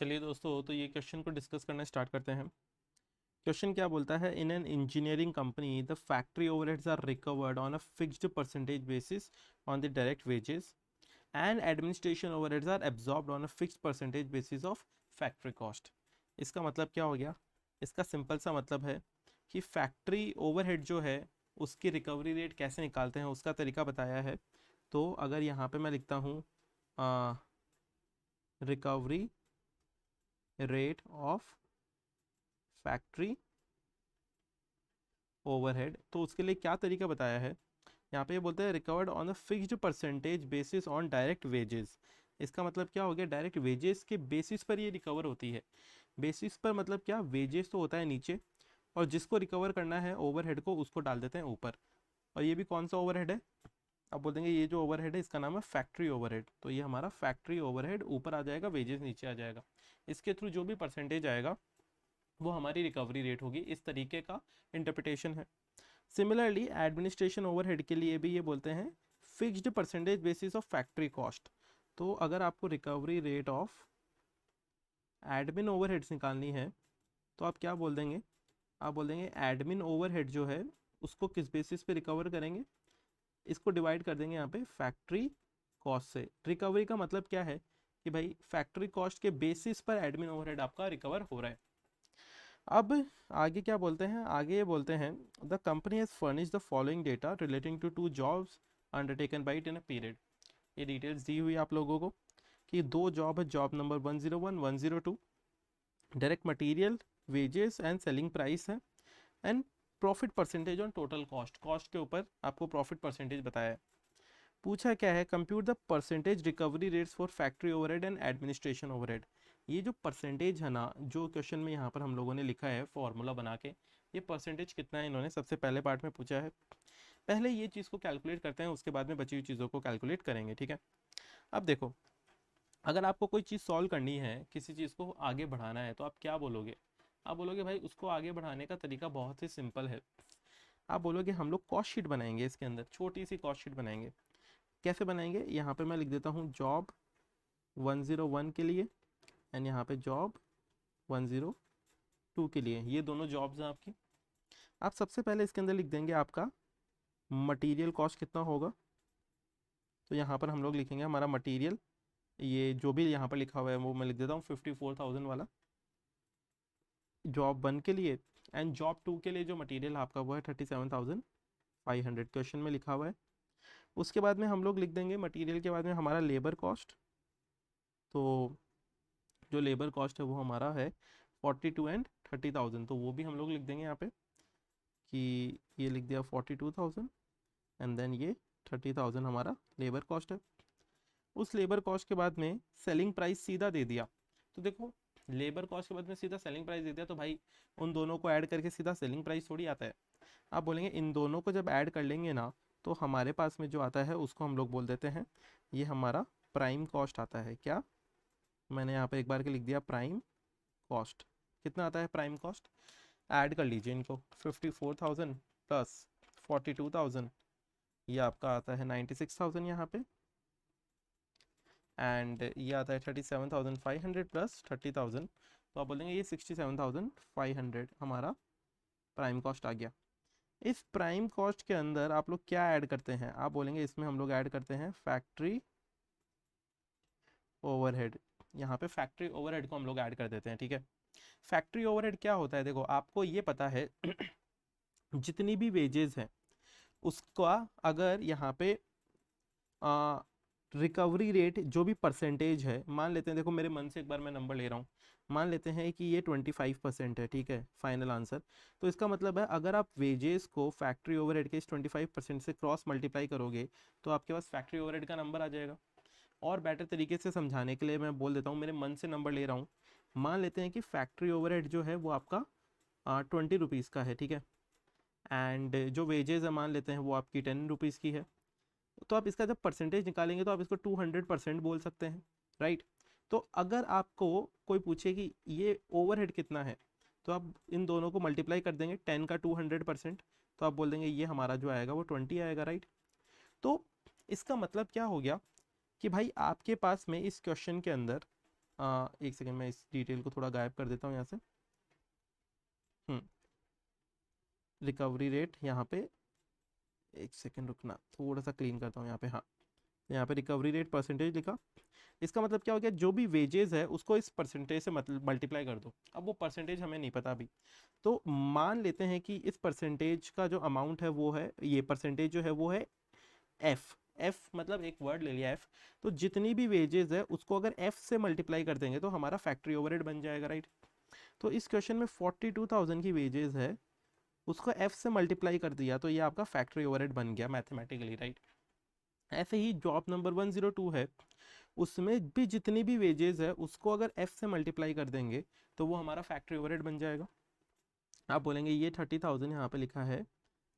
चलिए दोस्तों, तो ये क्वेश्चन को डिस्कस करना स्टार्ट करते हैं। क्वेश्चन क्या बोलता है, in an engineering company the factory overheads are recovered on a fixed percentage basis on the direct wages and administration overheads are absorbed on a fixed percentage basis of factory cost. इसका मतलब क्या हो गया? इसका simple सा मतलब है कि फैक्ट्री ओवरहेड जो है उसकी रिकवरी रेट कैसे निकालते हैं उसका तरीका बताया है। तो अगर यहाँ पे मैं लिखता हूँ recovery rate of factory overhead, तो उसके लिए क्या तरीका बताया है। यहाँ पे ये बोलते हैं recovered on a fixed percentage basis on direct wages. इसका मतलब क्या हो गया? डायरेक्ट वेजेस के बेसिस पर ये रिकवर होती है। बेसिस पर मतलब क्या? वेजेस तो होता है नीचे, और जिसको रिकवर करना है ओवरहेड को उसको डाल देते हैं ऊपर। और ये भी कौन सा ओवरहेड है? अब बोल देंगे ये जो ओवरहेड है इसका नाम है फैक्ट्री ओवरहेड। तो ये हमारा फैक्ट्री ओवरहेड ऊपर आ जाएगा, वेजेस नीचे आ जाएगा। इसके थ्रू जो भी परसेंटेज आएगा वो हमारी रिकवरी रेट होगी। इस तरीके का इंटरप्रिटेशन है। सिमिलरली एडमिनिस्ट्रेशन ओवरहेड के लिए भी ये बोलते हैं fixed percentage basis of factory cost. तो अगर आपको recovery rate of admin overheads निकालनी है तो आप क्या बोल देंगे? आप बोल देंगे एडमिन ओवरहेड जो है उसको किस बेसिस पे रिकवर करेंगे, इसको डिवाइड कर देंगे यहाँ पे फैक्ट्री कॉस्ट से। रिकवरी का मतलब क्या है कि भाई फैक्ट्री कॉस्ट के बेसिस पर एडमिन ओवरहेड आपका रिकवर हो रहा है। अब आगे क्या बोलते हैं? आगे ये बोलते हैं the company has furnish the following data relating to to jobs undertaken by it in a period. ये डिटेल्स दी हुई आप लोगों को कि दो जॉब है, job number 101 102, direct material wages and selling price है, and profit percentage on total cost. Cost के ऊपर आपको प्रॉफिट परसेंटेज बताया है। पूछा क्या है? Compute the percentage recovery rates for factory overhead and administration overhead. ये जो परसेंटेज है ना, जो क्वेश्चन में यहाँ पर हम लोगों ने लिखा है फॉर्मूला बना के, ये परसेंटेज कितना है इन्होंने सबसे पहले पार्ट में पूछा है। पहले ये चीज़ को कैलकुलेट करते हैं, उसके बाद में बची हुई चीज़ों को कैलकुलेट करेंगे, ठीक है। अब देखो, अगर आपको कोई चीज़ सॉल्व करनी है, किसी चीज़ को आगे बढ़ाना है, तो आप क्या बोलोगे? आप बोलोगे भाई उसको आगे बढ़ाने का तरीका बहुत ही सिंपल है। आप बोलोगे हम लोग कॉस्ट शीट बनाएंगे, इसके अंदर छोटी सी कॉस्ट शीट बनाएंगे। कैसे बनाएंगे? यहाँ पे मैं लिख देता हूँ जॉब 101 के लिए एंड यहाँ पे जॉब 102 के लिए। ये दोनों जॉब्स हैं आपकी। आप सबसे पहले इसके अंदर लिख देंगे आपका मटेरियल कॉस्ट कितना होगा। तो यहाँ पर हम लोग लिखेंगे हमारा मटेरियल, ये जो भी यहाँ पर लिखा हुआ है वो मैं लिख देता हूँ 54,000 वाला जॉब 1 के लिए। एंड जॉब 2 के लिए जो मटेरियल आपका वो है 37,500, क्वेश्चन में लिखा हुआ है। उसके बाद में हम लोग लिख देंगे मटेरियल के बाद में हमारा लेबर कॉस्ट। तो जो लेबर कॉस्ट है वो हमारा है 42 एंड 30,000, तो वो भी हम लोग लिख देंगे यहाँ पे कि ये लिख दिया 42,000 एंड देन ये 30,000 हमारा लेबर कॉस्ट है। उस लेबर कॉस्ट के बाद में सेलिंग प्राइस सीधा दे दिया। तो देखो, लेबर कॉस्ट के बाद में सीधा सेलिंग प्राइस दे दिया, तो भाई उन दोनों को ऐड करके सीधा सेलिंग प्राइस थोड़ी आता है। आप बोलेंगे इन दोनों को जब ऐड कर लेंगे ना, तो हमारे पास में जो आता है उसको हम लोग बोल देते हैं ये हमारा प्राइम कॉस्ट आता है। क्या? मैंने यहाँ पे एक बार के लिख दिया प्राइम कॉस्ट। कितना आता है प्राइम कॉस्ट? ऐड कर लीजिए इनको, 54,000 प्लस 42,000, ये आपका आता है 96,000 यहाँ पे। एंड ये आता है 37,500 प्लस 30,000, तो आप बोलेंगे ये 67,500 हमारा प्राइम कॉस्ट आ गया। इस प्राइम कॉस्ट के अंदर आप लोग क्या ऐड करते हैं? आप बोलेंगे इसमें हम लोग ऐड करते हैं फैक्ट्री ओवरहेड। यहाँ पे फैक्ट्री ओवरहेड को हम लोग ऐड कर देते हैं, ठीक है। फैक्ट्री ओवरहेड क्या होता है? देखो, आपको ये पता है जितनी भी वेजेस हैं उसका अगर यहाँ पे रिकवरी रेट जो भी परसेंटेज है, मान लेते हैं, देखो मेरे मन से एक बार मैं नंबर ले रहा हूँ, मान लेते हैं कि ये 25% है, ठीक है, फाइनल आंसर। तो इसका मतलब है अगर आप वेजेस को फैक्ट्री ओवरहेड के इस 25% से क्रॉस मल्टीप्लाई करोगे तो आपके पास फैक्ट्री ओवरहेड का नंबर आ जाएगा। और बेटर तरीके से समझाने के लिए मैं बोल देता हूँ, मेरे मन से नंबर ले रहा हूँ। मान लेते हैं कि फैक्ट्री ओवरहेड जो है वो आपका 20 रुपीज़ का है, ठीक है। एंड जो वेजेस है मान लेते हैं वो आपकी 10 रुपीज़ की है। तो आप इसका जब परसेंटेज निकालेंगे तो आप इसको 200% बोल सकते हैं, राइट। तो अगर आपको कोई पूछे कि ये ओवरहेड कितना है, तो आप इन दोनों को मल्टीप्लाई कर देंगे, 10 का 200%, तो आप बोल देंगे ये हमारा जो आएगा वो 20 आएगा, राइट। तो इसका मतलब क्या हो गया कि भाई आपके पास में इस क्वेश्चन के अंदर एक सेकेंड, मैं इस डिटेल को थोड़ा गायब कर देता हूँ यहाँ से। रिकवरी रेट यहाँ पे, एक सेकेंड रुकना, थोड़ा सा क्लीन करता हूँ यहाँ पे। हाँ, यहाँ पे रिकवरी रेट परसेंटेज लिखा। इसका मतलब क्या हो गया, जो भी वेजेस है उसको इस परसेंटेज से मल्टीप्लाई कर दो। अब वो परसेंटेज हमें नहीं पता अभी, तो मान लेते हैं कि इस परसेंटेज का जो अमाउंट है वो है, ये परसेंटेज जो है वो है एफ। एफ मतलब एक वर्ड ले लिया एफ, तो जितनी भी वेजेस है उसको अगर एफ से मल्टीप्लाई कर देंगे तो हमारा फैक्ट्री ओवरहेड बन जाएगा, राइट। तो इस क्वेश्चन में 42,000 की वेजेस है, उसको एफ से मल्टीप्लाई कर दिया तो ये आपका फैक्ट्री ओवरहेड बन गया मैथमेटिकली, राइट। ऐसे ही जॉब नंबर 102 है, उसमें भी जितनी भी वेजेस है उसको अगर एफ से मल्टीप्लाई कर देंगे तो वो हमारा फैक्ट्री ओवरहेड बन जाएगा। आप बोलेंगे ये 30,000 यहाँ पे लिखा है,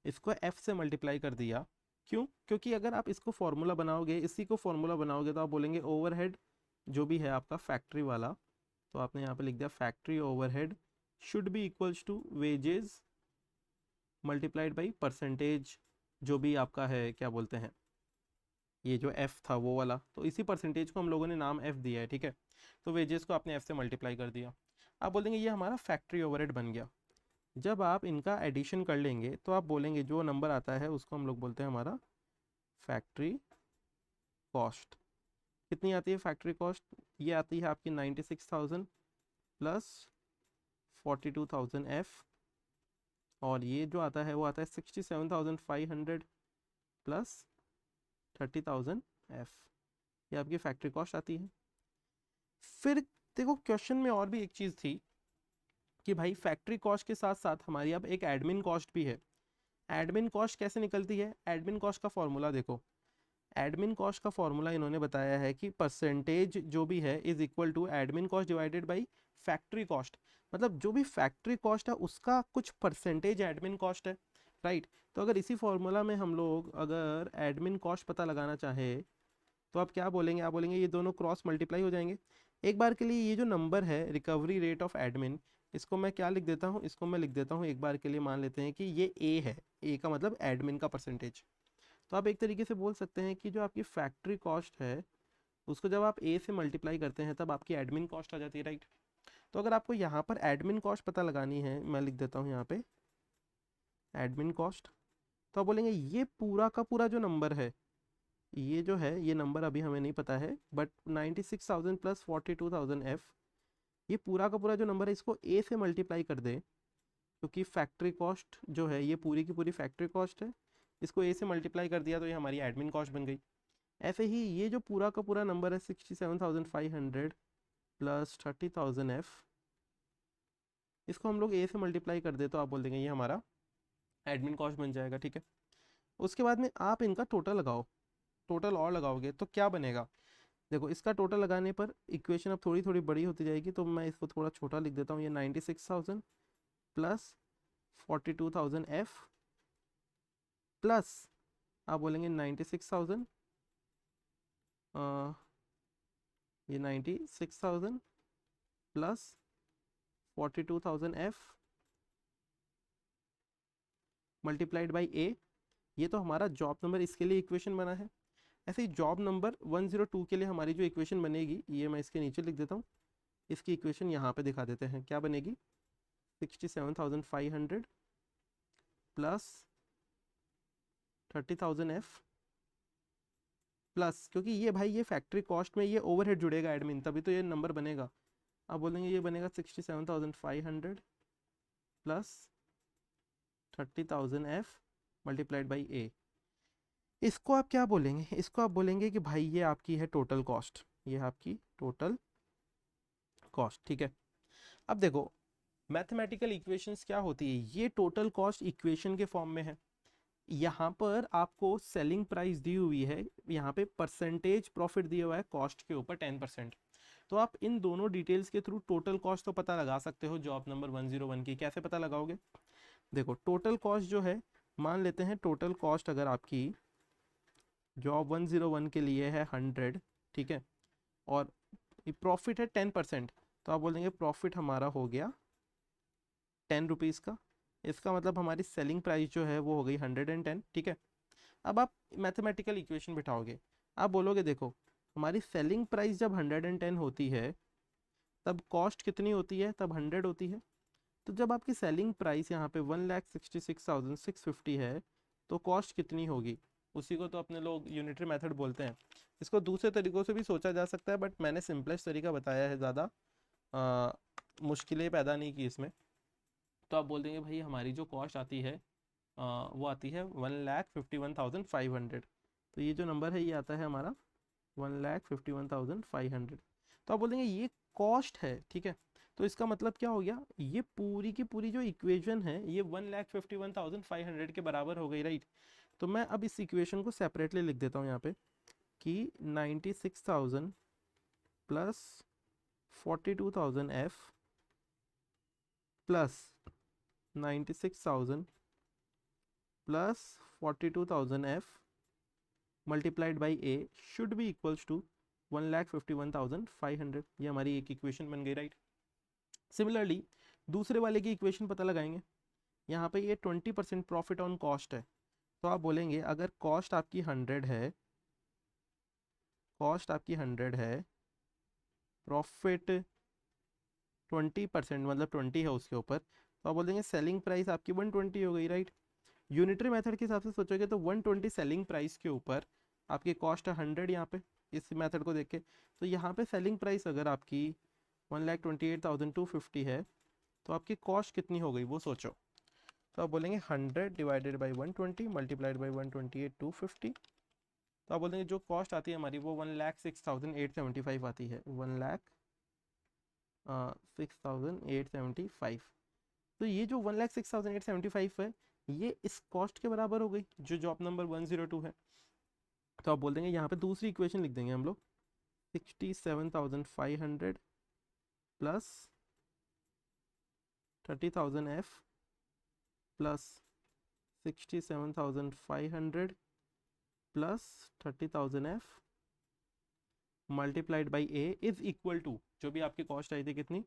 इसको एफ से मल्टीप्लाई कर दिया, क्यों? क्योंकि अगर आप इसको फॉर्मूला बनाओगे, इसी को फॉर्मूला बनाओगे, तो आप बोलेंगे ओवरहेड जो भी है आपका फैक्ट्री वाला, तो आपने यहाँ पे लिख दिया factory overhead should be equals to wages multiplied by percentage, जो भी आपका है, क्या बोलते हैं, ये जो एफ था वो वाला, तो इसी परसेंटेज को हम लोगों ने नाम एफ दिया है, ठीक है। तो वेजेस को आपने एफ से मल्टीप्लाई कर दिया। आप बोलेंगे ये हमारा फैक्ट्री ओवरहेड बन गया। जब आप इनका एडिशन कर लेंगे तो आप बोलेंगे जो नंबर आता है उसको हम लोग बोलते हैं हमारा फैक्ट्री कॉस्ट। कितनी आती है फैक्ट्री कॉस्ट? ये आती है आपकी 96,000 प्लस 42,000 एफ, और ये जो आता है वो आता है 67,500 प्लस 30,000 एफ। ये आपकी फैक्ट्री कॉस्ट आती है। फिर देखो क्वेश्चन में और भी एक चीज़ थी कि भाई फैक्ट्री कॉस्ट के साथ साथ हमारी अब एक एडमिन कॉस्ट भी है। एडमिन कॉस्ट कैसे निकलती है? एडमिन कॉस्ट का फॉर्मूला देखो, एडमिन कॉस्ट का फॉर्मूला इन्होंने बताया है कि परसेंटेज जो भी है is equal to admin cost divided by factory cost. मतलब जो भी फैक्ट्री कॉस्ट है उसका कुछ परसेंटेज एडमिन कॉस्ट है, राइट। तो अगर इसी फॉर्मूला में हम लोग अगर एडमिन कॉस्ट पता लगाना चाहे तो आप क्या बोलेंगे? आप बोलेंगे ये दोनों क्रॉस मल्टीप्लाई हो जाएंगे। एक बार के लिए ये जो नंबर है रिकवरी रेट ऑफ एडमिन, इसको मैं क्या लिख देता हूँ, इसको मैं लिख देता हूँ एक बार के लिए, मान लेते हैं कि ये ए है, ए का मतलब एडमिन का परसेंटेज। तो आप एक तरीके से बोल सकते हैं कि जो आपकी फैक्ट्री कॉस्ट है उसको जब आप ए से मल्टीप्लाई करते हैं तब आपकी एडमिन कॉस्ट आ जाती है, राइट। तो अगर आपको यहाँ पर एडमिन कॉस्ट पता लगानी है, मैं लिख देता हूँ यहाँ पे एडमिन कॉस्ट, तो आप बोलेंगे ये पूरा का पूरा जो नंबर है, ये जो है ये नंबर अभी हमें नहीं पता है, बट 96,000 प्लस 42,000 एफ, ये पूरा का पूरा जो नंबर है इसको ए से मल्टीप्लाई कर दे, क्योंकि फैक्ट्री कॉस्ट जो है ये पूरी की पूरी फैक्ट्री कॉस्ट है, इसको ए से मल्टीप्लाई कर दिया तो ये हमारी एडमिन कॉस्ट बन गई। ऐसे ही ये जो पूरा का पूरा नंबर है 67,500 प्लस 30,000 एफ, इसको हम लोग ए से मल्टीप्लाई कर दे तो आप बोल देंगे ये हमारा एडमिन कॉस्ट बन जाएगा, ठीक है। उसके बाद में आप इनका टोटल लगाओ, टोटल और लगाओगे तो क्या बनेगा? देखो इसका टोटल लगाने पर इक्वेशन अब थोड़ी थोड़ी बड़ी होती जाएगी, तो मैं इसको थोड़ा छोटा लिख देता हूँ। ये 96,000 प्लस 42,000 एफ प्लस आप बोलेंगे 96,000, ये 96,000 प्लस 42,000 एफ मल्टीप्लाइड बाई ए। ये तो हमारा जॉब नंबर, इसके लिए इक्वेशन बना है। ऐसे ही जॉब नंबर 102 के लिए हमारी जो इक्वेशन बनेगी, ये मैं इसके नीचे लिख देता हूँ, इसकी इक्वेशन यहाँ पे दिखा देते हैं। क्या बनेगी? 67,500 प्लस 30,000 एफ प्लस, क्योंकि ये भाई ये फैक्ट्री कॉस्ट में ये ओवरहेड जुड़ेगा एडमिन, तभी तो ये नंबर बनेगा। आप बोलेंगे ये बनेगा 67,500 प्लस 30,000 एफ मल्टीप्लाइड बाई ए। इसको आप क्या बोलेंगे? इसको आप बोलेंगे कि भाई ये आपकी है टोटल कॉस्ट, ये आपकी टोटल कॉस्ट, ठीक है। अब देखो मैथमेटिकल इक्वेशंस क्या होती है, ये टोटल कॉस्ट इक्वेशन के फॉर्म में है। यहाँ पर आपको सेलिंग प्राइस दी हुई है, यहाँ पे परसेंटेज प्रॉफिट दिया हुआ है कॉस्ट के ऊपर 10%। तो आप इन दोनों डिटेल्स के थ्रू टोटल कॉस्ट तो पता लगा सकते हो जॉब नंबर 101 की। कैसे पता लगाओगे? देखो टोटल कॉस्ट जो है, मान लेते हैं टोटल कॉस्ट अगर आपकी जॉब 101 के लिए है 100, ठीक है, और प्रॉफिट है 10%, तो आप बोलेंगे प्रॉफिट हमारा हो गया 10 रुपीज़ का। इसका मतलब हमारी सेलिंग प्राइस जो है वो हो गई 110, ठीक है। अब आप मैथमेटिकल इक्वेशन बिठाओगे, आप बोलोगे देखो हमारी सेलिंग प्राइस जब 110 होती है तब कॉस्ट कितनी होती है, तब 100 होती है। तो जब आपकी सेलिंग प्राइस यहाँ पे 1,66,650 है तो कॉस्ट कितनी होगी, उसी को तो अपने लोग यूनिटरी मेथड बोलते हैं। इसको दूसरे तरीक़ों से भी सोचा जा सकता है, बट मैंने सिंपलेस्ट तरीका बताया है, ज़्यादा मुश्किलें पैदा नहीं की इसमें। तो आप बोल देंगे भाई हमारी जो कॉस्ट आती है वो आती है 1,51,500। तो ये जो नंबर है ये आता है हमारा 1,51,500। तो आप बोल देंगे ये कॉस्ट है, ठीक है। तो इसका मतलब क्या हो गया, ये पूरी की पूरी जो इक्वेशन है ये 1,51,500 के बराबर हो गई, राइट। तो मैं अब इस इक्वेशन को सेपरेटली लिख देता हूँ यहाँ पे कि 96,000 plus 42,000 F plus 96,000 plus 42,000 F multiplied by A should be equals to 1,51,500। ये हमारी एक इक्वेशन बन गई, राइट। सिमिलरली दूसरे वाले की इक्वेशन पता लगाएंगे। यहाँ पे ये 20% प्रॉफिट ऑन कॉस्ट है। तो आप बोलेंगे अगर कॉस्ट आपकी 100 है, कॉस्ट आपकी 100 है, प्रॉफिट 20% मतलब 20 है उसके ऊपर, तो आप बोल देंगे सेलिंग प्राइस आपकी 120 हो गई, राइट। यूनिटरी मेथड के हिसाब से सोचोगे तो 120 सेलिंग प्राइस के ऊपर आपकी कॉस्ट है 100 यहाँ पे, इस मेथड को देख के। तो यहाँ पे सेलिंग प्राइस अगर आपकी 1,28,250 है तो आपकी कॉस्ट कितनी हो गई वो सोचो। तो आप बोलेंगे 100 डिवाइडेड बाई 120 मल्टीप्लाइड बाई 128,250। तो आप बोलेंगे जो कॉस्ट आती है हमारी वो 1,06,875 आती है, 1,06,875। तो ये जो 1,06,875 है ये इस कॉस्ट के बराबर हो गई जो जॉब नंबर 102 है। तो आप बोल देंगे यहाँ पे दूसरी इक्वेशन लिख देंगे हम लोग 67,500 plus 30,000 F plus 67,500 plus 30,000 F multiplied by A is equal to जो भी आपकी कॉस्ट आई थी कितनी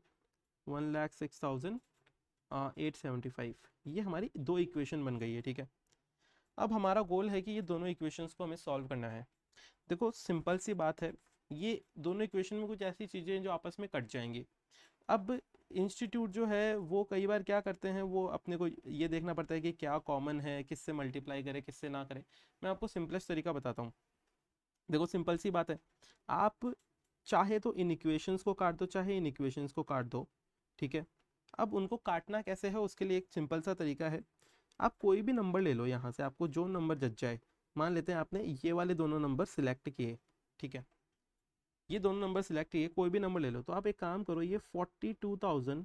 1,06,875। ये हमारी दो इक्वेशन बन गई है, ठीक है। अब हमारा गोल है कि ये दोनों इक्वेशंस को हमें सॉल्व करना है। देखो सिंपल सी बात है, ये दोनों इक्वेशन में कुछ ऐसी चीज़ें हैं जो आपस में कट जाएंगी। अब इंस्टीट्यूट जो है वो कई बार क्या करते हैं, वो अपने को ये देखना पड़ता है कि क्या कॉमन है, किससे मल्टीप्लाई करे किससे ना करे। मैं आपको सिंपलेस्ट तरीका बताता हूँ। देखो सिंपल सी बात है, आप चाहे तो इन इक्वेशंस को काट दो चाहे इन इक्वेशंस को काट दो, ठीक है। अब उनको काटना कैसे है उसके लिए एक सिंपल सा तरीका है। आप कोई भी नंबर ले लो यहाँ से, आपको जो नंबर जच जाए। मान लेते हैं आपने ये वाले दोनों नंबर सिलेक्ट किए, ठीक है। ये दोनों नंबर सिलेक्ट किए, कोई भी नंबर ले लो। तो आप एक काम करो, ये 42,000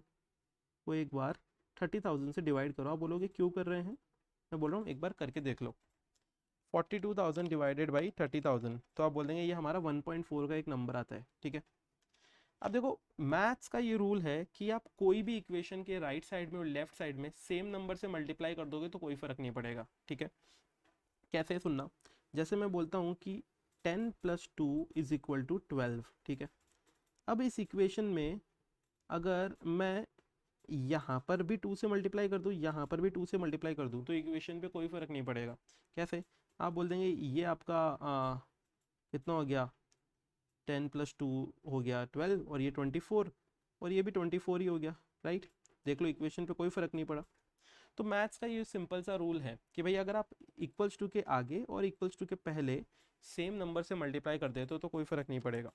को एक बार 30,000 से डिवाइड करो। आप बोलोगे क्यों कर रहे हैं, मैं बोल रहा हूँ एक बार करके देख लो। 42,000 डिवाइडेड बाई 30,000, तो आप बोल देंगे ये हमारा 1.4 का एक नंबर आता है, ठीक है। अब देखो मैथ्स का ये रूल है कि आप कोई भी इक्वेशन के राइट साइड में और लेफ्ट साइड में सेम नंबर से मल्टीप्लाई कर दोगे तो कोई फर्क नहीं पड़ेगा, ठीक है। कैसे सुनना, जैसे मैं बोलता हूँ कि 10 + 2 = 12, ठीक है। अब इस इक्वेशन में अगर मैं यहाँ पर भी 2 से मल्टीप्लाई कर दूँ, यहाँ पर भी 2 से मल्टीप्लाई कर दूँ, तो इक्वेशन पे कोई फर्क नहीं पड़ेगा। कैसे, आप बोल देंगे ये आपका कितना हो गया, 10 + 2 हो गया 12 और ये 24 और ये भी 24 ही हो गया, राइट। देख लो इक्वेशन पे कोई फर्क नहीं पड़ा। तो मैथ्स का ये सिंपल सा रूल है कि भाई अगर आप =2 के आगे और =2 के पहले सेम नंबर से मल्टीप्लाई कर देते हो तो कोई फर्क नहीं पड़ेगा।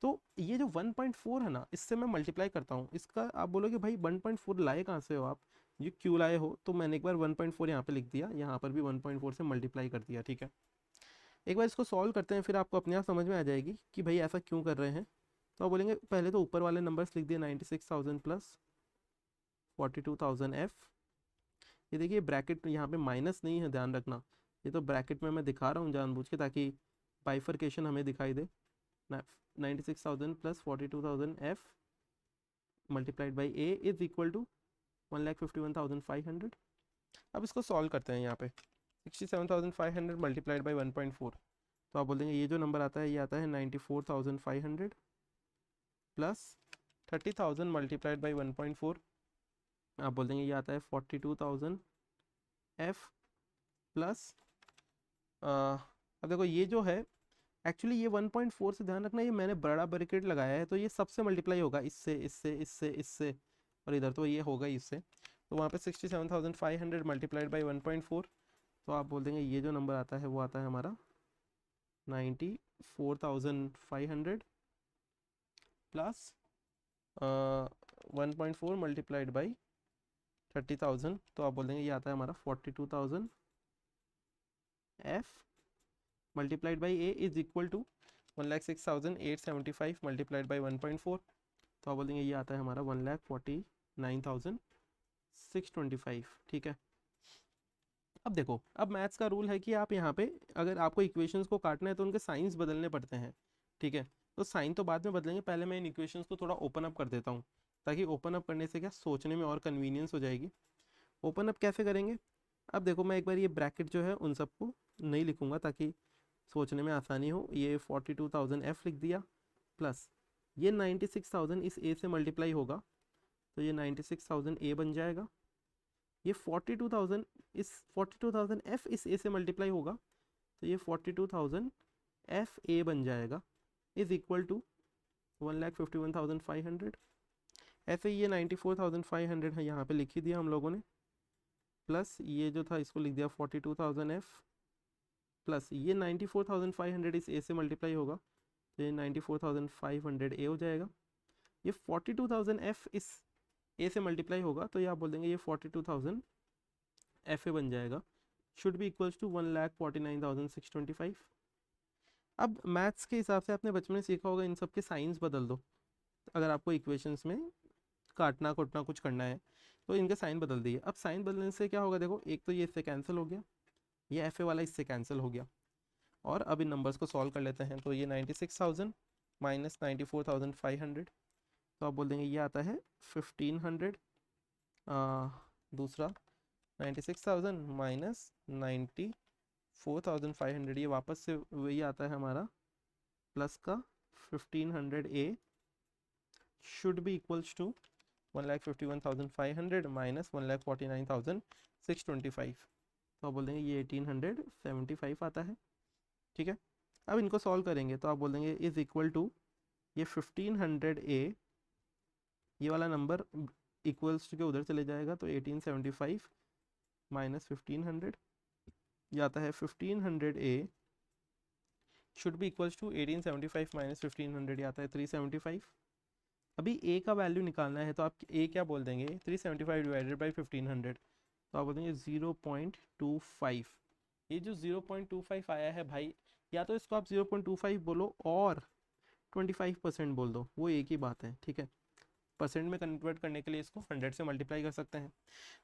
तो ये जो 1.4 है ना, इससे मैं मल्टीप्लाई करता हूँ, इसका आप बोलोगे भाई 1.4 लाए कहाँ से हो आप, ये क्यों लाए हो। तो मैंने एक बार 1.4 यहाँ पे लिख दिया, यहाँ पर भी 1.4 से मल्टीप्लाई कर दिया, ठीक है। एक बार इसको सॉल्व करते हैं, फिर आपको अपने आप समझ में आ जाएगी कि भाई ऐसा क्यों कर रहे हैं। तो आप बोलेंगे पहले तो ऊपर वाले नंबर्स लिख दिए 96,000 प्लस 42,000 एफ। ये देखिए ब्रैकेट यहाँ पे माइनस नहीं है, ध्यान रखना। ये तो ब्रैकेट में मैं दिखा रहा हूँ जानबूझ के ताकि बाइफर्केशन हमें दिखाई दे। 96,000 plus 42,000 F multiplied by A is equal to 1,51,500। अब इसको सॉल्व करते हैं। यहाँ पे 67,500 मल्टीप्लाइड बाई 1.4, तो आप बोल देंगे ये जो नंबर आता है ये आता है 94,500 प्लस 30,000 मल्टीप्लाइड बाई 1.4, आप बोल देंगे ये आता है 42,000 एफ प्लस अब देखो ये जो है एक्चुअली ये 1.4 से ध्यान रखना, ये मैंने बड़ा ब्रैकेट लगाया है तो ये सबसे मल्टीप्लाई होगा, इससे इससे इससे इससे, और इधर तो ये होगा ही इससे। तो वहाँ पे 67,500 मल्टीप्लाइड बाई 1.4, तो आप बोल देंगे ये जो नंबर आता है वो आता है हमारा 94,500 प्लस 1.4 मल्टीप्लाइड बाई 30,000, तो आप बोल देंगे ये आता है हमारा 42,000 F multiplied by A is equal to 1,06,875 multiplied by 1.4, तो आप बोल देंगे ये आता है हमारा 1,49,625। ठीक है। अब देखो, अब मैथ्स का रूल है कि आप यहाँ पे अगर आपको इक्वेशंस को काटना है तो उनके साइंस बदलने पड़ते हैं। ठीक है, तो साइन तो बाद में बदलेंगे, पहले मैं इन इक्वेशंस को थोड़ा ओपन अप कर देता हूँ, ताकि ओपन अप करने से क्या सोचने में और कन्वीनियंस हो जाएगी। ओपन अप कैसे करेंगे? अब देखो, मैं एक बार ये ब्रैकेट जो है उन सबको नहीं लिखूंगा ताकि सोचने में आसानी हो। ये 42,000 एफ लिख दिया, प्लस ये 96,000 इस ए से मल्टीप्लाई होगा, तो ये 96,000 ए बन जाएगा। ये 42,000 इस 42,000 एफ इस ए से मल्टीप्लाई होगा, तो ये 42,000 एफ ए बन जाएगा, इज इक्वल टू 1,51,500। ऐसे ये 94,500 है, यहाँ पे लिख ही दिया हम लोगों ने, प्लस ये जो था इसको लिख दिया 42,000 एफ, प्लस ये 94,500 इस ए से मल्टीप्लाई होगा, तो ये 94,500 ए हो जाएगा। ये 42,000 एफ इस ए से मल्टीप्लाई होगा, तो ये आप बोल देंगे ये 42,000 एफ ए बन जाएगा, शुड बी इक्वल्स टू 1,49,625। अब मैथ्स के हिसाब से आपने बचपन में सीखा होगा, इन सब के साइंस बदल दो। अगर आपको इक्वेशंस में काटना कुटना कुछ करना है तो इनके साइन बदल दिए। अब साइन बदलने से क्या होगा, देखो एक तो ये इससे कैंसिल हो गया, ये एफ ए वाला इससे कैंसिल हो गया, और अब इन नंबर्स को सॉल्व कर लेते हैं। तो ये 96,000 माइनस 94,500, तो आप बोल देंगे ये आता है 1,500, दूसरा 96,000 माइनस 94,500, ये वापस से वही आता है हमारा प्लस का 1,500 A should be equals to 1,51,500 minus 1,49,625, तो आप बोल देंगे ये 1,875 आता है। ठीक है, अब इनको सॉल्व करेंगे तो आप बोल देंगे इज इक्वल टू ये 1,500 ए, ये वाला नंबर इक्वल्स टू के उधर चले जाएगा, तो 1875 माइनस 1,500, ये आता है 1,500 A should be equals to 1875 minus 1,500, ये आता है 375। अभी ए का वैल्यू निकालना है, तो आप ए क्या बोल देंगे, 375 डिवाइडेड बाई 1,500, तो आप बोल देंगे 0.25। ये जो 0.25 आया है भाई, या तो इसको आप 0.25 बोलो और 25% बोल दो, वो एक ही बात है। ठीक है, परसेंट में कन्वर्ट करने के लिए इसको 100 से मल्टीप्लाई कर सकते हैं।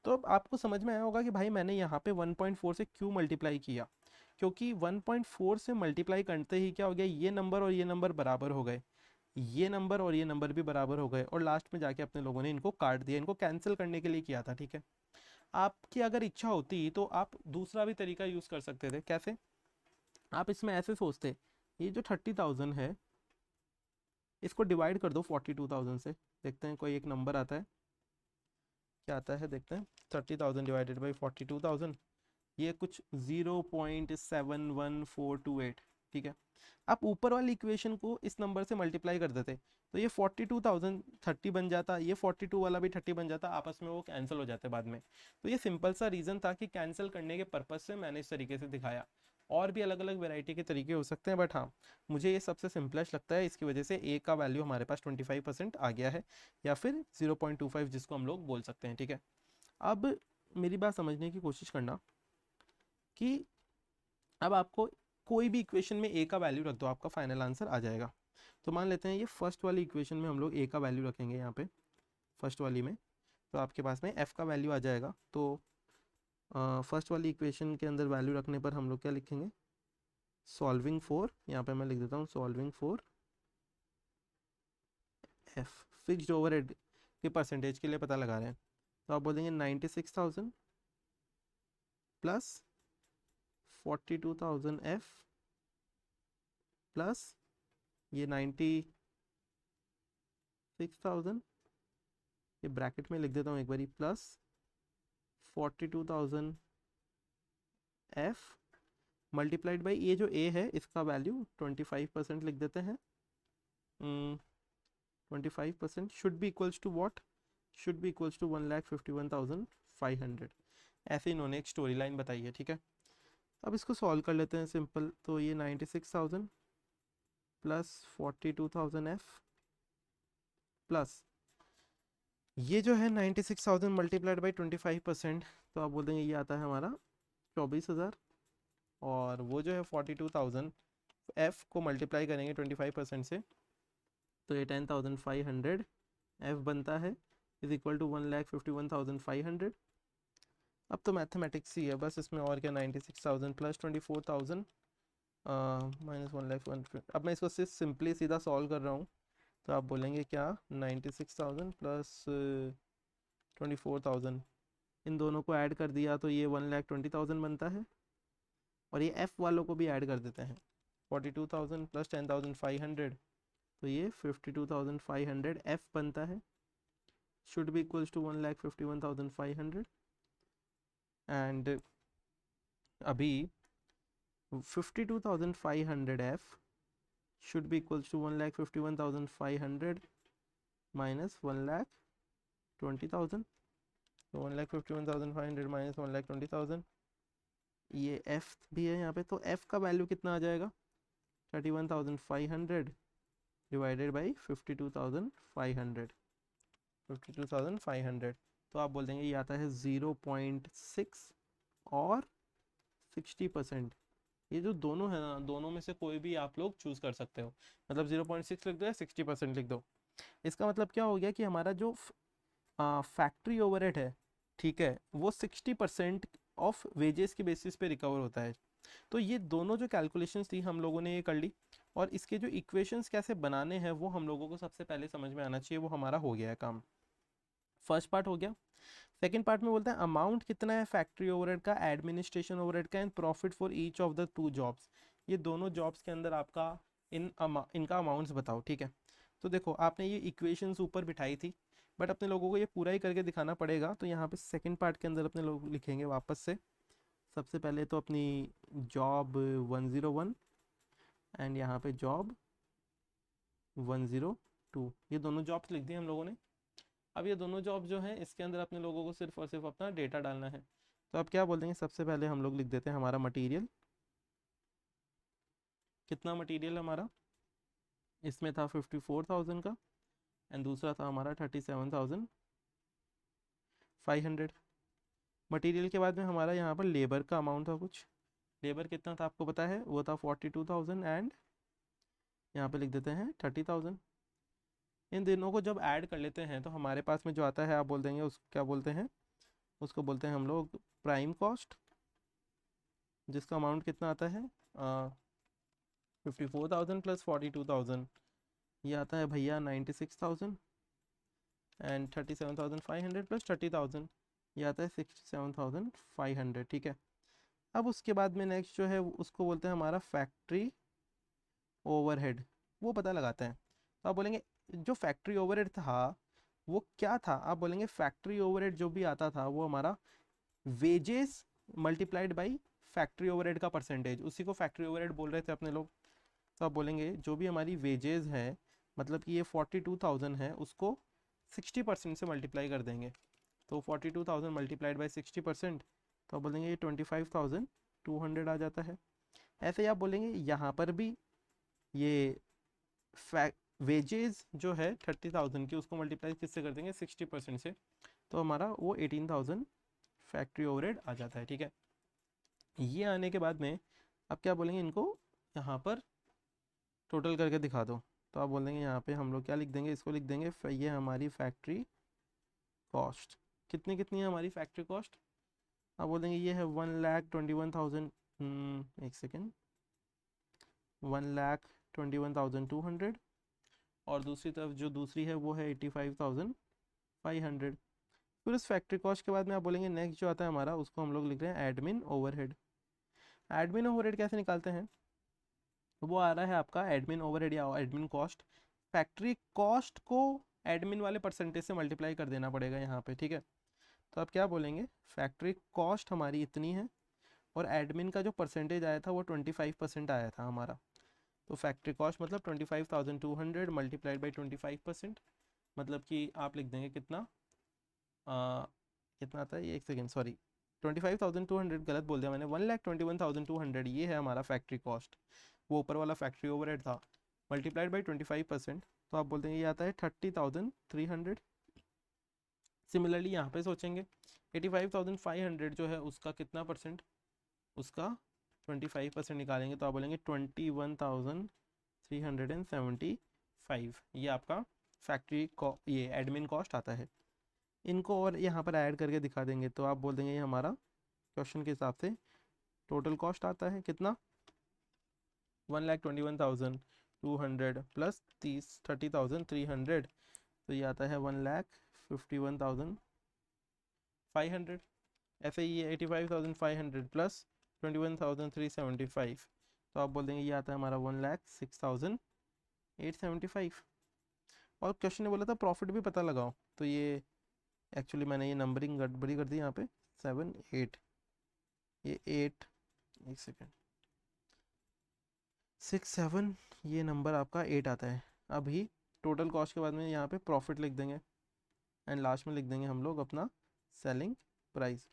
तो अब आपको समझ में आया होगा कि भाई मैंने यहाँ पे 1.4 से क्यों मल्टीप्लाई किया, क्योंकि 1.4 से मल्टीप्लाई करते ही क्या हो गया, ये नंबर और ये नंबर बराबर हो गए, ये नंबर और ये नंबर भी बराबर हो गए, और लास्ट में जाके अपने लोगों ने इनको काट दिया, इनको कैंसिल करने के लिए किया था। ठीक है, आपकी अगर इच्छा होती तो आप दूसरा भी तरीका यूज़ कर सकते थे। कैसे? आप इसमें ऐसे सोचते, ये जो 30,000 है इसको डिवाइड कर दो 42,000 से, देखते हैं कोई एक नंबर आता है, क्या आता है देखते हैं। 30,000 डिवाइडेड बाई 42,000, ये कुछ 0.71428। ठीक है, आप ऊपर वाली इक्वेशन को इस नंबर से मल्टीप्लाई कर देते तो ये 42,000 30 बन जाता, ये 42 वाला भी 30 बन जाता, आपस में वो कैंसिल हो जाते बाद में। तो ये सिंपल सा रीज़न था कि कैंसिल करने के पर्पज़ से मैंने इस तरीके से दिखाया। और भी अलग अलग वेराइटी के तरीके हो सकते हैं, बट हाँ मुझे ये सबसे सिंपलेस्ट लगता है, इसकी वजह से ए का वैल्यू हमारे पास 25% आ गया है, या फिर 0.25 जिसको हम लोग बोल सकते हैं। ठीक है, अब मेरी बात समझने की कोशिश करना कि अब आपको कोई भी इक्वेशन में ए का वैल्यू रख दो, आपका फाइनल आंसर आ जाएगा। तो मान लेते हैं ये फर्स्ट वाली इक्वेशन में हम लोग ए का वैल्यू रखेंगे, यहाँ पे फर्स्ट वाली में, तो आपके पास में एफ का वैल्यू आ जाएगा। तो फर्स्ट वाली इक्वेशन के अंदर वैल्यू रखने पर हम लोग क्या लिखेंगे, सॉल्विंग फॉर, यहाँ पे मैं लिख देता हूँ solving for F, fixed overhead के परसेंटेज के लिए पता लगा रहे हैं, तो आप बोलेंगे 96,000 प्लस 42,000 एफ प्लस ये 96,000, ये ब्रैकेट में लिख देता हूँ एक बारी, प्लस 42,000 एफ मल्टीप्लाइड बाई ये जो ए है इसका वैल्यू 25% लिख देते हैं। 25% should be equals to what, should be equals to 1,51,500। ऐसे इन्होंने एक स्टोरी लाइन बताई है, ठीक है। अब इसको सॉल्व कर लेते हैं सिंपल। तो ये 96,000 प्लस 42,000 एफ प्लस ये जो है 96,000 मल्टीप्लाइड बाई 25%, तो आप बोल देंगे ये आता है हमारा 24,000। और वो जो है 42,000 एफ को मल्टीप्लाई करेंगे 25% से, तो ये 10,500 एफ बनता है, इज इक्वल टू 1,51,500। अब तो मैथमेटिक्स ही है बस इसमें, और क्या। 96,000 प्लस 24,000 माइनस 1,01,000। अब मैं इसको सिंपली सीधा सॉल्व कर रहा हूँ, तो आप बोलेंगे क्या, 96,000 प्लस 24,000, इन दोनों को ऐड कर दिया तो ये 1,20,000 बनता है। और ये एफ वालों को भी ऐड कर देते हैं, 42,000 प्लस 10,500, तो ये 52,500 एफ बनता है, should be equals to 1,51,500। And अभी 52,500 F should be equals to 1,51,500 minus 1,20,000, तो 1,51,500 माइनस 1,20,000, ये एफ भी है यहाँ पे। तो एफ का वैल्यू कितना आ जाएगा, 31,500 डिवाइडेड बाई 52,500, 52,500। तो आप बोल देंगे ये आता है 0.6 और 60%। ये जो दोनों है ना, दोनों में से कोई भी आप लोग चूज कर सकते हो, मतलब 0.6 लिख दो या 60% लिख दो। इसका मतलब क्या हो गया कि हमारा जो फैक्ट्री ओवरहेड है, ठीक है, वो 60% ऑफ वेजेस के बेसिस पे रिकवर होता है। तो ये दोनों जो कैलकुलेशंस थी हम लोगों ने ये कर ली, और इसके जो इक्वेशंस कैसे बनाने हैं वो हम लोगों को सबसे पहले समझ में आना चाहिए, वो हमारा हो गया है काम। फर्स्ट पार्ट हो गया। सेकेंड पार्ट में बोलते हैं अमाउंट कितना है फैक्ट्री ओवरहेड का, एडमिनिस्ट्रेशन ओवरहेड का, and profit for each of the 2 jobs. ये दोनों जॉब्स के अंदर आपका इनका अमाउंट्स बताओ, ठीक है। तो देखो आपने ये इक्वेशंस ऊपर बिठाई थी, बट अपने लोगों को ये पूरा ही करके दिखाना पड़ेगा। तो यहाँ पे सेकेंड पार्ट के अंदर अपने लोग लिखेंगे वापस से। सबसे पहले तो अपनी जॉब 101 एंड यहाँ पे जॉब 102, ये दोनों जॉब्स लिख दी हम लोगों ने। अब ये दोनों जॉब जो हैं इसके अंदर अपने लोगों को सिर्फ और सिर्फ अपना डेटा डालना है। तो अब क्या बोल देंगे, सबसे पहले हम लोग लिख देते हैं हमारा मटेरियल, कितना मटेरियल हमारा इसमें था 54,000 का, एंड दूसरा था हमारा 37,500। मटेरियल के बाद में हमारा यहाँ पर लेबर का अमाउंट था कुछ, लेबर कितना था आपको पता है, वो था 42,000 एंड यहाँ पे लिख देते हैं 30,000। इन दोनों को जब ऐड कर लेते हैं तो हमारे पास में जो आता है, आप बोल देंगे उस क्या बोलते हैं, उसको बोलते हैं हम लोग प्राइम कॉस्ट, जिसका अमाउंट कितना आता है 54,000 प्लस 42,000, ये आता है भैया 96,000 एंड 37,500 प्लस 30,000, ये आता है 67,500, ठीक है। अब उसके बाद में नेक्स्ट जो है उसको बोलते हैं हमारा फैक्ट्री ओवरहेड, वो पता लगाते हैं। तो आप बोलेंगे जो फैक्ट्री ओवरहेड था वो क्या था, आप बोलेंगे फैक्ट्री ओवरहेड जो भी आता था वो हमारा wages multiplied by factory overhead का परसेंटेज, उसी को फैक्ट्री ओवरहेड बोल रहे थे अपने लोग। तो आप बोलेंगे जो भी हमारी वेजेस है, मतलब कि ये 42,000 है, उसको 60% से मल्टीप्लाई कर देंगे। तो 42,000 मल्टीप्लाइड बाई 60%, तो आप बोलेंगे ये 25,200 आ जाता है। ऐसे ही आप बोलेंगे यहाँ पर भी ये वेजेस जो है 30,000 की, उसको मल्टीप्लाई किससे कर देंगे, 60% से, तो हमारा वो 18,000 फैक्ट्री ओवरहेड आ जाता है, ठीक है। ये आने के बाद में अब क्या बोलेंगे, इनको यहाँ पर टोटल करके दिखा दो। तो आप बोल देंगे यहाँ पे हम लोग क्या लिख देंगे, इसको लिख देंगे ये हमारी फैक्ट्री कॉस्ट, कितनी कितनी है हमारी फैक्ट्री कॉस्ट, आप बोल देंगे ये है 1,21,000, एक सेकेंड, 1,21,200, और दूसरी तरफ जो दूसरी है वो है 85,500। फिर उस फैक्ट्री कॉस्ट के बाद में आप बोलेंगे नेक्स्ट जो आता है हमारा, उसको हम लोग लिख रहे हैं एडमिन ओवरहेड। एडमिन ओवरहेड कैसे निकालते हैं, वो आ रहा है आपका एडमिन ओवरहेड या एडमिन कॉस्ट, फैक्ट्री कॉस्ट को एडमिन वाले परसेंटेज से मल्टीप्लाई कर देना पड़ेगा यहाँ पे, ठीक है। तो आप क्या बोलेंगे, फैक्ट्री कॉस्ट हमारी इतनी है और एडमिन का जो परसेंटेज आया था वो 25% आया था हमारा। तो फैक्ट्री कॉस्ट मतलब 25,200 मल्टीप्लाइड बाई 25%, मतलब कि आप लिख देंगे कितना, कितना आता है ये, एक सेकेंड सॉरी, 25,200 गलत बोल दिया मैंने, 1,21,200 ये है हमारा फैक्ट्री कॉस्ट। वो ऊपर वाला फैक्ट्री ओवरहेड था, मल्टीप्लाइड बाई 25%, तो आप बोल देंगे ये आता है 30,300। सिमिलरली यहाँ पे सोचेंगे 85,500 जो है उसका कितना परसेंट, उसका 25% निकालेंगे तो आप बोलेंगे 21,375, ये आपका फैक्ट्री ये एडमिन कॉस्ट आता है। इनको और यहाँ पर ऐड करके दिखा देंगे तो आप बोल देंगे ये हमारा क्वेश्चन के हिसाब से टोटल कॉस्ट आता है कितना, 1,21,200 प्लस 30,300, तो ये आता है 1,51,500। ऐसे ही ये 85,500 प्लस 21,375, तो आप बोल देंगे ये आता है हमारा 1,06,875। और क्वेश्चन ने बोला था प्रॉफिट भी पता लगाओ, तो ये एक्चुअली मैंने ये नंबरिंग गड़बड़ी कर दी यहाँ पे, 7 8, ये 8, एक सेकेंड, 6 7, ये नंबर आपका 8 आता है। अभी टोटल कॉस्ट के बाद में यहाँ पे प्रॉफिट लिख देंगे एंड लास्ट में लिख देंगे हम लोग अपना सेलिंग प्राइस।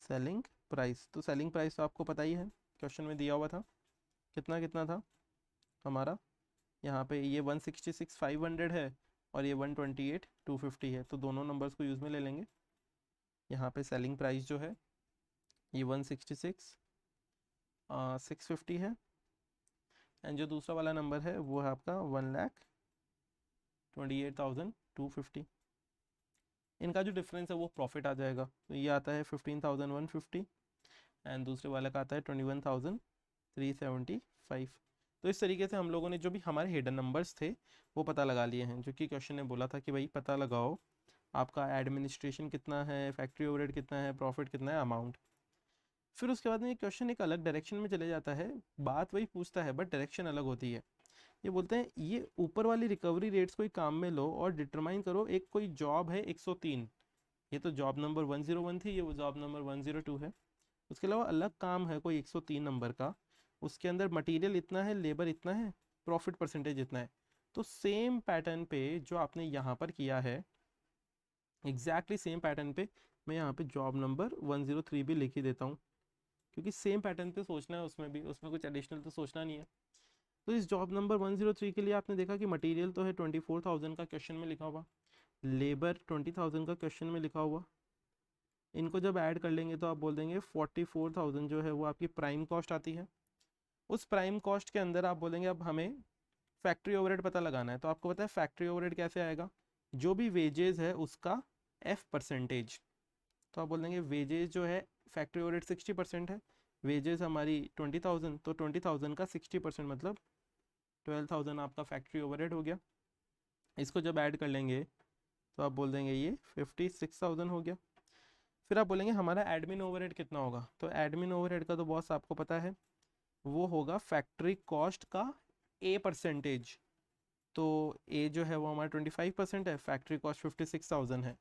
सेलिंग प्राइस, तो सेलिंग प्राइस तो आपको पता ही है, क्वेश्चन में दिया हुआ था, कितना कितना था हमारा, यहाँ पे ये 166,500 है और ये 128,250 है, तो दोनों नंबर्स को यूज़ में ले लेंगे। यहाँ पे सेलिंग प्राइस जो है ये 166,650 है एंड जो दूसरा वाला नंबर है वो है आपका 1,28,250। इनका जो डिफरेंस है वो प्रॉफिट आ जाएगा, तो ये आता है 15,150 एंड दूसरे वाले का आता है 21,375। तो इस तरीके से हम लोगों ने जो भी हमारे हिडन नंबर्स थे वो पता लगा लिए हैं, जो कि क्वेश्चन ने बोला था कि भाई पता लगाओ आपका एडमिनिस्ट्रेशन कितना है, फैक्ट्री ओवरहेड कितना है, प्रॉफिट कितना है, अमाउंट। फिर उसके बाद में ये क्वेश्चन एक अलग डायरेक्शन में चले जाता है, बात वही पूछता है बट डायरेक्शन अलग होती है। ये बोलते हैं ये ऊपर वाली रिकवरी रेट्स कोई काम में लो और डिटरमाइन करो, एक कोई जॉब है 103, ये तो जॉब नंबर 101 थी, ये वो जॉब नंबर 102 है। उसके अलावा अलग काम है कोई 103 नंबर का, उसके अंदर मटेरियल इतना है, लेबर इतना है, प्रॉफिट परसेंटेज इतना है। तो सेम पैटर्न पे जो आपने यहाँ पर किया है, एग्जैक्टली सेम पैटर्न पे मैं यहाँ पे जॉब नंबर 103 भी लिख ही देता हूँ, क्योंकि सेम पैटर्न पे सोचना है उसमें भी, उसमें कुछ एडिशनल तो सोचना नहीं है। तो इस जॉब नंबर 103 के लिए आपने देखा कि मटेरियल तो है 24,000 का क्वेश्चन में लिखा हुआ, लेबर 20,000 का क्वेश्चन में लिखा हुआ, इनको जब ऐड कर लेंगे तो आप बोल देंगे 44,000 जो है वो आपकी प्राइम कॉस्ट आती है। उस प्राइम कॉस्ट के अंदर आप बोलेंगे अब हमें फैक्ट्री ओवरहेड पता लगाना है, तो आपको पता है फैक्ट्री ओवरहेड कैसे आएगा, जो भी वेजेस है उसका F परसेंटेज। तो आप बोल देंगे वेजेस जो है फैक्ट्री ओवरहेड 60% है, वेजेस हमारी 20,000, तो 20,000 का 60% मतलब 12,000 आपका फैक्ट्री ओवरहेड हो गया। इसको जब ऐड कर लेंगे तो आप बोल देंगे ये 56,000 हो गया। फिर आप बोलेंगे हमारा एडमिन ओवरहेड कितना होगा, तो एडमिन ओवरहेड का तो बॉस आपको पता है वो होगा फैक्ट्री कॉस्ट का A परसेंटेज, तो A जो है वो हमारा 25% है, फैक्ट्री कॉस्ट 56,000 है,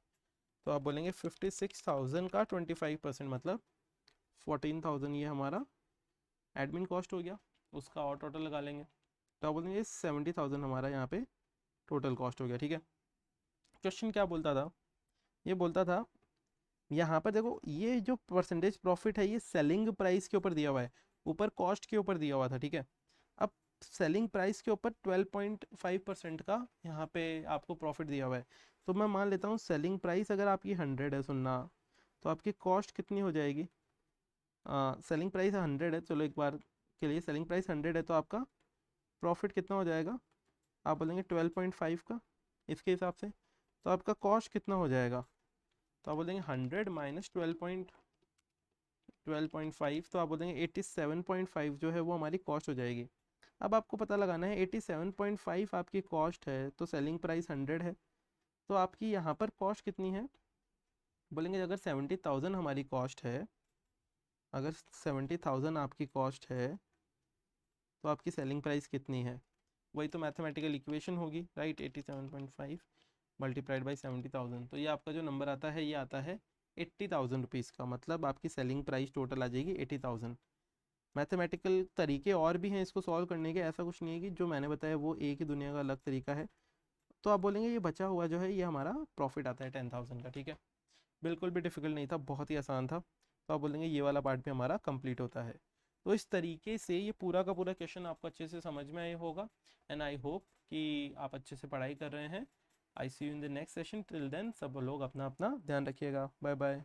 तो आप बोलेंगे 56,000 का 25% मतलब 14,000 ये हमारा एडमिन कॉस्ट हो गया, उसका और टोटल लगा लेंगे, तो आप बोलेंगे 70,000 हमारा यहाँ पे टोटल कॉस्ट हो गया। ठीक है, क्वेश्चन क्या बोलता था, ये बोलता था यहाँ पर देखो ये जो परसेंटेज प्रॉफिट है ये सेलिंग प्राइस के ऊपर दिया हुआ है, ऊपर कॉस्ट के ऊपर दिया हुआ था। ठीक है, अब सेलिंग प्राइस के ऊपर 12.5% का यहाँ पे आपको प्रॉफिट दिया हुआ है, तो मैं मान लेता हूँ सेलिंग प्राइस अगर आपकी 100 है, सुनना, तो आपकी कॉस्ट कितनी हो जाएगी, सेलिंग प्राइस 100 है, चलो एक बार के लिए सेलिंग प्राइस 100 है, तो आपका प्रॉफिट कितना हो जाएगा, आप बोलेंगे 12.5 का इसके हिसाब से, तो आपका कॉस्ट कितना हो जाएगा, तो आप बोलेंगे 100 माइनस 12.5, तो आप बोलेंगे 87.5 जो है वो हमारी कॉस्ट हो जाएगी। अब आपको पता लगाना है 87.5 आपकी कॉस्ट है तो सेलिंग प्राइस 100 है, तो आपकी यहाँ पर कॉस्ट कितनी है, बोलेंगे अगर 70,000 हमारी कॉस्ट है, अगर 70,000 आपकी कॉस्ट है तो आपकी सेलिंग प्राइस कितनी है, वही तो मैथमेटिकल इक्वेशन होगी राइट, 87.5 मल्टीप्लाइड बाई 70,000, तो ये आपका जो नंबर आता है ये आता है 80,000 रुपीज़ का, मतलब आपकी सेलिंग प्राइस टोटल आ जाएगी 80,000। मैथमेटिकल तरीके और भी हैं इसको सॉल्व करने के, ऐसा कुछ नहीं है कि जो मैंने बताया वो एक ही दुनिया का अलग तरीका है। तो आप बोलेंगे ये बचा हुआ जो है ये हमारा प्रॉफिट आता है 10,000 का, ठीक है। बिल्कुल भी डिफिकल्ट नहीं था, बहुत ही आसान था। तो आप बोलेंगे ये वाला पार्ट भी हमारा कंप्लीट होता है। तो इस तरीके से ये पूरा का पूरा क्वेश्चन आपको अच्छे से समझ में आया होगा, एंड आई होप कि आप अच्छे से पढ़ाई कर रहे हैं। I see you in the next session, till then सब लोग अपना अपना ध्यान रखिएगा, बाय बाय।